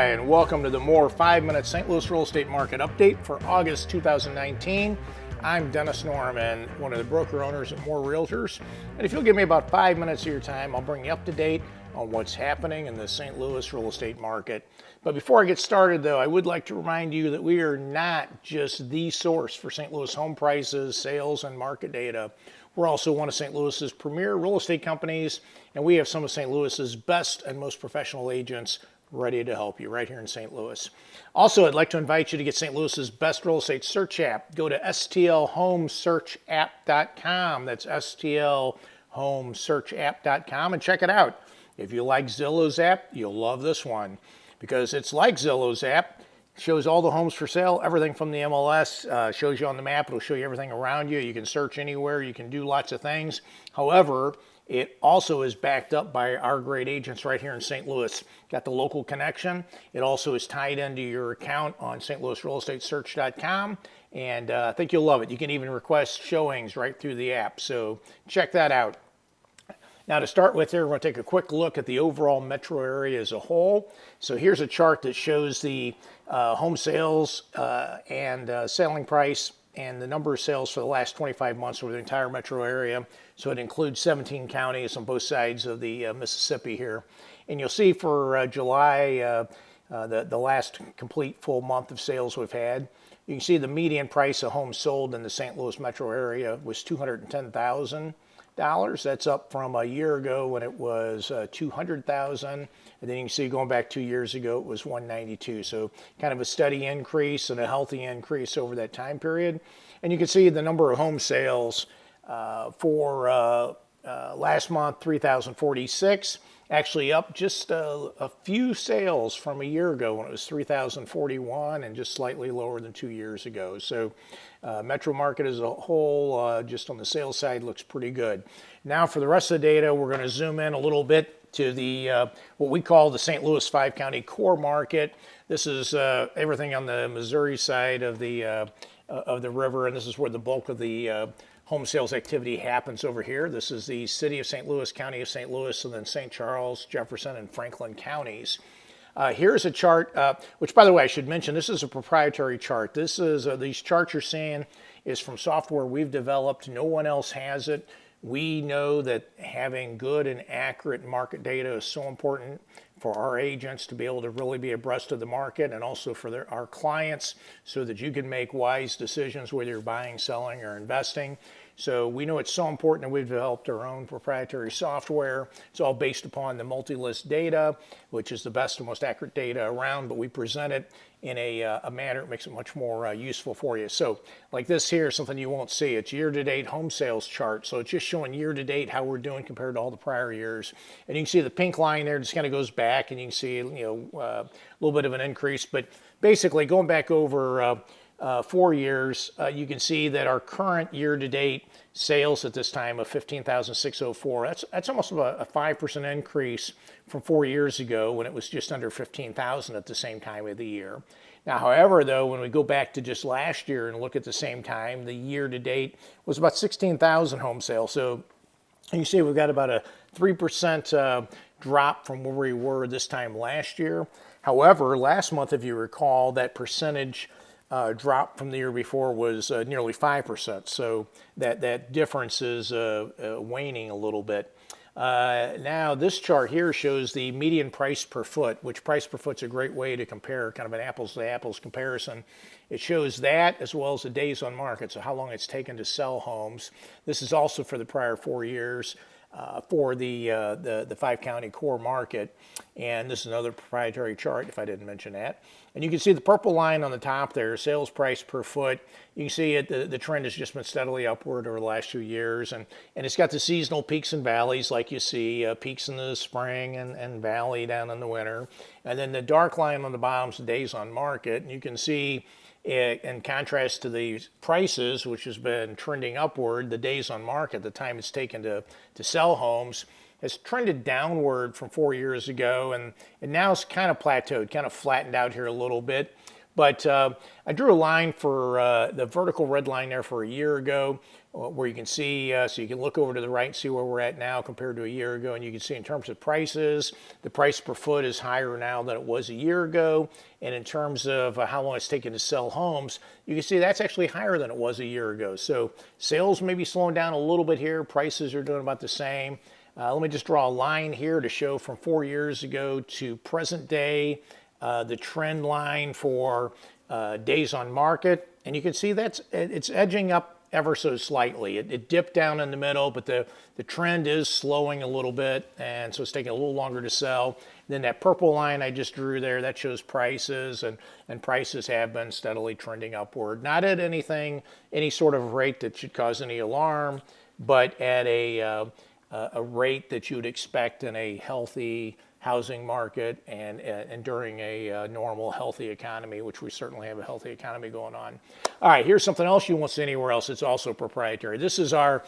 Hi, and welcome to the more 5-minute St. Louis real estate market update for August 2019. I'm Dennis Norman, one of the broker owners at More Realtors. And if you'll give me about 5 minutes of your time, I'll bring you up to date on what's happening in the St. Louis real estate market. But before I get started, though, I would like to remind you that we are not just the source for St. Louis home prices, sales, and market data. We're also one of St. Louis's premier real estate companies, and we have some of St. Louis's best and most professional agents ready to help you right here in St. Louis. Also, I'd like to invite you to get St. Louis's best real estate search app. Go to stlhomesearchapp.com. That's stlhomesearchapp.com and check it out. If you like Zillow's app, you'll love this one because it's like Zillow's app. It shows all the homes for sale, everything from the MLS, shows you on the map. It'll show you everything around you. You can search anywhere. You can do lots of things. However, it also is backed up by our great agents right here in St. Louis. Got the local connection. It also is tied into your account on stlouisrealestatesearch.com, and I think you'll love it. You can even request showings right through the app, so check that out. Now to start with here, we're going to take a quick look at the overall metro area as a whole. So here's a chart that shows the home sales and selling price and the number of sales for the last 25 months over the entire metro area. So it includes 17 counties on both sides of the Mississippi here. And you'll see for July, the last complete full month of sales we've had, you can see the median price of homes sold in the St. Louis metro area was $210,000. That's up from a year ago when it was $200,000. And then you can see going back 2 years ago, it was $192,000. So kind of a steady increase and a healthy increase over that time period. And you can see the number of home sales for last month, 3,046, actually up just a few sales from a year ago when it was 3,041 and just slightly lower than 2 years ago. So metro market as a whole, just on the sales side, looks pretty good. Now for the rest of the data, we're going to zoom in a little bit to the what we call the St. Louis 5-county core market. This is everything on the Missouri side of the river, and this is where the bulk of the home sales activity happens over here. This is the city of St. Louis, county of St. Louis, and then St. Charles, Jefferson, and Franklin counties. Here's a chart, which, by the way, I should mention, this is a proprietary chart. This is these charts you're seeing is from software we've developed. No one else has it. We know that having good and accurate market data is so important for our agents to be able to really be abreast of the market, and also for our clients so that you can make wise decisions whether you're buying, selling, or investing. So we know it's so important that we've developed our own proprietary software. It's all based upon the multi-list data, which is the best and most accurate data around, but we present it in a manner that makes it much more useful for you. So like this here, something you won't see. It's year-to-date home sales chart. So it's just showing year-to-date how we're doing compared to all the prior years. And you can see the pink line there just kind of goes back, and you can see a little bit of an increase. But basically going back over 4 years, you can see that our current year-to-date sales at this time of 15,604, that's almost about a 5% increase from 4 years ago when it was just under 15,000 at the same time of the year. Now, however, though, when we go back to just last year and look at the same time, the year-to-date was about 16,000 home sales. So you see we've got about a 3% drop from where we were this time last year. However, last month, if you recall, that percentage drop from the year before was nearly 5%. So that difference is waning a little bit. Now this chart here shows the median price per foot, which price per foot's a great way to compare, kind of an apples to apples comparison. It shows that as well as the days on market, so how long it's taken to sell homes. This is also for the prior 4 years. For the 5-county core market, and this is another proprietary chart if I didn't mention that. And you can see the purple line on the top there, sales price per foot. You can see the trend has just been steadily upward over the last few years, and it's got the seasonal peaks and valleys like you see, peaks in the spring and valley down in the winter. And then the dark line on the bottom is the days on market, and you can see in contrast to the prices, which has been trending upward, the days on market, the time it's taken to sell homes, has trended downward from 4 years ago, and now it's kind of plateaued, kind of flattened out here a little bit. But I drew a line for the vertical red line there for a year ago, where you can see, so you can look over to the right and see where we're at now compared to a year ago, and you can see in terms of prices, the price per foot is higher now than it was a year ago, and in terms of how long it's taken to sell homes, you can see that's actually higher than it was a year ago. So sales may be slowing down a little bit here, prices are doing about the same. Let me just draw a line here to show from 4 years ago to present day, the trend line for days on market, and you can see it's edging up ever so slightly. It dipped down in the middle, but the trend is slowing a little bit, and so it's taking a little longer to sell. Then that purple line I just drew there, that shows prices, and prices have been steadily trending upward. Not at any sort of rate that should cause any alarm, but at a rate that you would expect in a healthy housing market and during a normal, healthy economy, which we certainly have a healthy economy going on. All right, here's something else you won't see anywhere else. It's also proprietary. This is our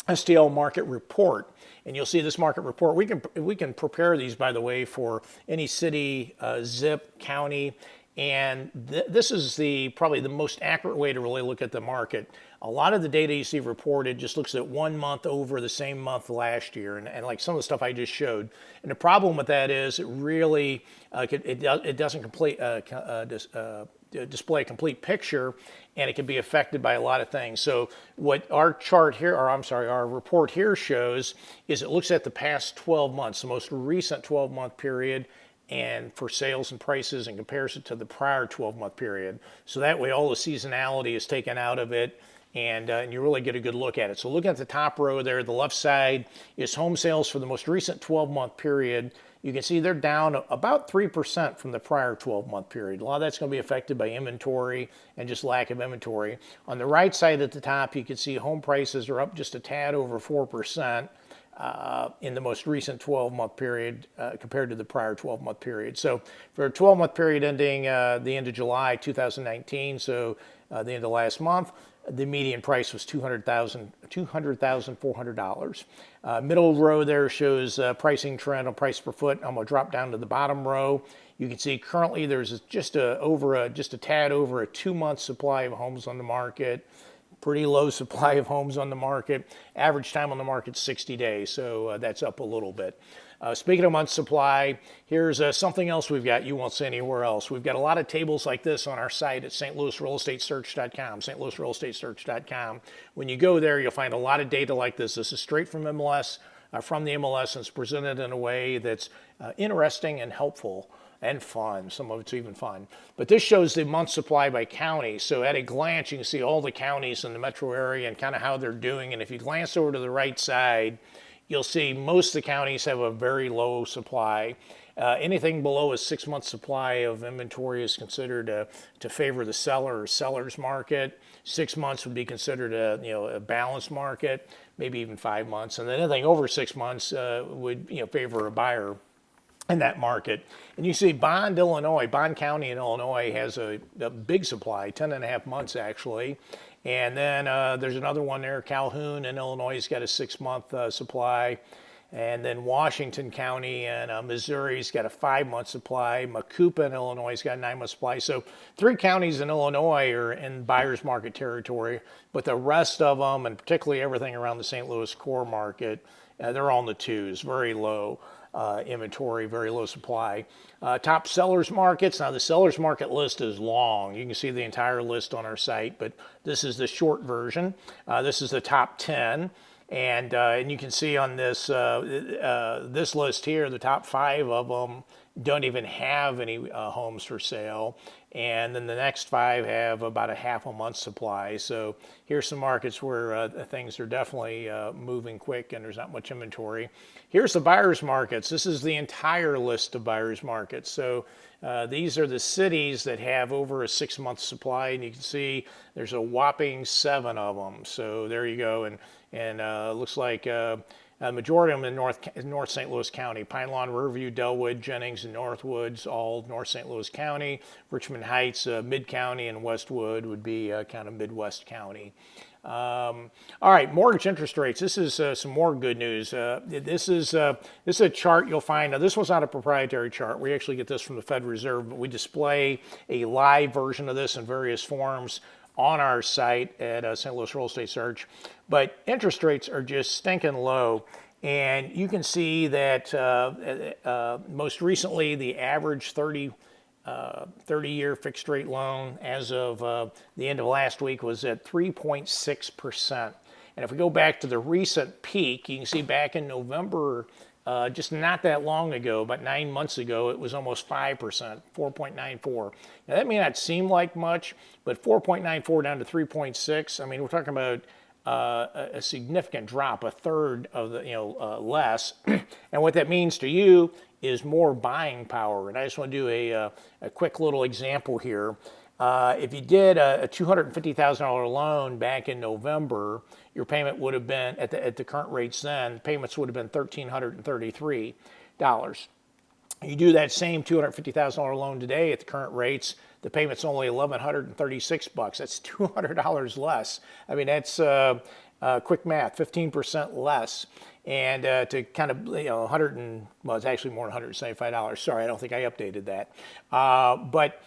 STL market report, and you'll see this market report. We can prepare these, by the way, for any city, zip, county, and this is probably the most accurate way to really look at the market. A lot of the data you see reported just looks at 1 month over the same month last year, and like some of the stuff I just showed. And the problem with that is it really it doesn't display a complete picture, and it can be affected by a lot of things. So what our chart here, or I'm sorry, our report here shows is it looks at the past 12 months, the most recent 12-month period, and for sales and prices in comparison to the prior 12-month period. So that way all the seasonality is taken out of it, and you really get a good look at it. So looking at the top row there, the left side is home sales for the most recent 12-month period. You can see they're down about 3% from the prior 12-month period. A lot of that's going to be affected by inventory and just lack of inventory. On the right side at the top, you can see home prices are up just a tad over 4%. In the most recent 12-month period compared to the prior 12-month period. So for a 12-month period ending the end of July 2019, so the end of last month, the median price was $200,400. Middle row there shows pricing trend on price per foot. I'm going to drop down to the bottom row. You can see currently there's just a tad over a 2-month supply of homes on the market. Pretty low supply of homes on the market. Average time on the market 60 days, so that's up a little bit. Speaking of month supply, here's something else we've got you won't see anywhere else. We've got a lot of tables like this on our site at stlouisrealestatesearch.com, stlouisrealestatesearch.com. When you go there, you'll find a lot of data like this. This is straight from MLS, and it's presented in a way that's interesting and helpful and fun. Some of it's even fun. But this shows the month supply by county. So at a glance, you can see all the counties in the metro area and kind of how they're doing. And if you glance over to the right side, you'll see most of the counties have a very low supply. Anything below a 6-month supply of inventory is considered to favor the seller or seller's market. 6 months would be considered a balanced market, maybe even 5 months. And then anything over 6 months would favor a buyer in that market. And you see Bond County in Illinois has a big supply, 10.5 months actually. And then there's another one there, Calhoun in Illinois has got a 6-month supply. And then Washington County in Missouri's got a 5-month supply. Macoupah in Illinois has got a 9-month supply. So 3 counties in Illinois are in buyer's market territory, but the rest of them, and particularly everything around the St. Louis core market, they're all in the 2s, very low inventory, very low supply. Top sellers markets. Now the sellers market list is long. You can see the entire list on our site, but this is the short version. This is the top 10. And you can see on this this list here, the top 5 of them don't even have any homes for sale. And then the next 5 have about a half a month supply. So here's some markets where things are definitely moving quick and there's not much inventory. Here's the buyer's markets. This is the entire list of buyer's markets. So these are the cities that have over a 6-month supply, and you can see there's a whopping 7 of them. So there you go, and looks like a majority of them in North St. Louis County. Pine Lawn, Riverview, Delwood, Jennings, and Northwoods, all North St. Louis County. Richmond Heights, Mid-County, and Westwood would be kind of Midwest County. All right, mortgage interest rates. This is some more good news. This is a chart you'll find. Now, this was not a proprietary chart. We actually get this from the Fed Reserve, but we display a live version of this in various forms on our site at St. Louis Real Estate Search. But interest rates are just stinking low. And you can see that most recently the average 30-year fixed rate loan as of the end of last week was at 3.6%. And if we go back to the recent peak, you can see back in November, just not that long ago, about 9 months ago, it was almost 5%, 4.94. Now that may not seem like much, but 4.94 down to 3.6, I mean, we're talking about a significant drop, a third of the, less. And what that means to you is more buying power. And I just want to do a quick little example here. If you did a $250,000 loan back in November, your payment would have been, at the current rates then, payments would have been $1,333. You do that same $250,000 loan today at the current rates, the payment's only $1,136. That's $200 less. I mean, that's quick math, 15% less. And to kind of, well, it's actually more than $175. Sorry, I don't think I updated that. But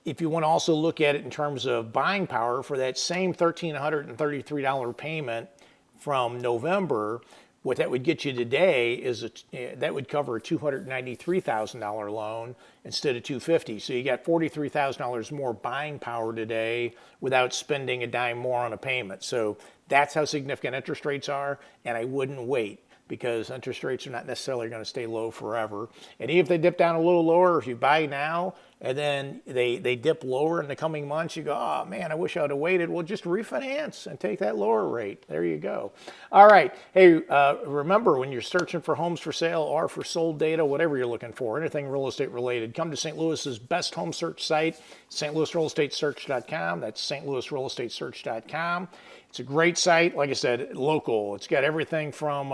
if you want to also look at it in terms of buying power for that same $1,333 payment from November, what that would get you today is that would cover a $293,000 loan instead of $250,000. So you got $43,000 more buying power today without spending a dime more on a payment. So that's how significant interest rates are, and I wouldn't wait, because interest rates are not necessarily going to stay low forever. And even if they dip down a little lower, if you buy now and then they dip lower in the coming months, you go, oh man, I wish I would have waited. Well, just refinance and take that lower rate. There you go. All right. Hey, remember, when you're searching for homes for sale or for sold data, whatever you're looking for, anything real estate related, come to St. Louis's best home search site, stlouisrealestatesearch.com. That's stlouisrealestatesearch.com. It's a great site. Like I said, local. It's got everything from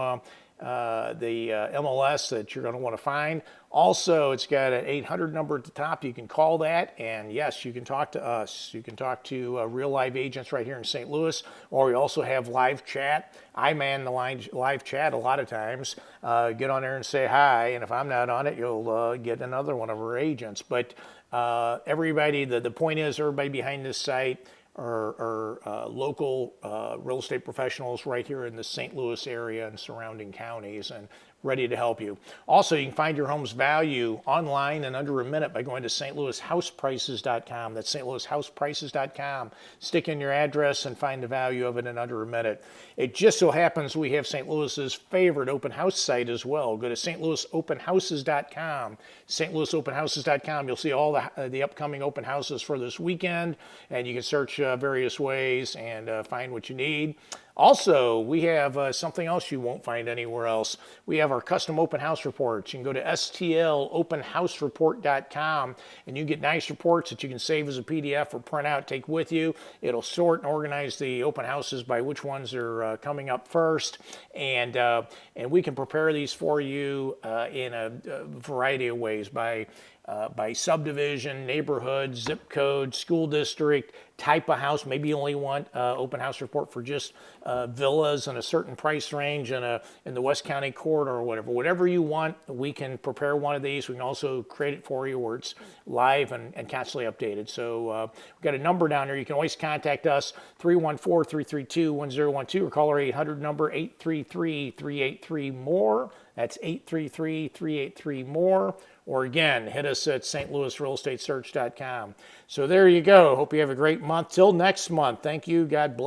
the MLS that you're going to want to find. Also, it's got an 800 number at the top. You can call that, and yes, you can talk to us. You can talk to real live agents right here in St. Louis, or we also have live chat. I man the live chat a lot of times. Get on there and say hi, and if I'm not on it, you'll get another one of our agents. But everybody, the point is, everybody behind this site are local real estate professionals right here in the St. Louis area and surrounding counties, and ready to help you. Also, you can find your home's value online in under a minute by going to stlouishouseprices.com. That's stlouishouseprices.com. Stick in your address and find the value of it in under a minute. It just so happens we have St. Louis's favorite open house site as well. Go to stlouisopenhouses.com. stlouisopenhouses.com. You'll see all the upcoming open houses for this weekend, and you can search various ways and find what you need. Also, we have something else you won't find anywhere else. We have our custom open house reports. You can go to stlopenhousereport.com, and you get nice reports that you can save as a PDF or print out, take with you. It'll sort and organize the open houses by which ones are coming up first, and we can prepare these for you in a variety of ways, by subdivision, neighborhood, zip code, school district, type of house. Maybe you only want open house report for just villas in a certain price range in the West County corridor or whatever. Whatever you want, we can prepare one of these. We can also create it for you where it's live and constantly updated. So we've got a number down there. You can always contact us, 314-332-1012, or call our 800 number, 833-383-MORE. That's 833-383-MORE. Or again, hit us at stlouisrealestatesearch.com. So there you go. Hope you have a great month. Till next month, thank you. God bless.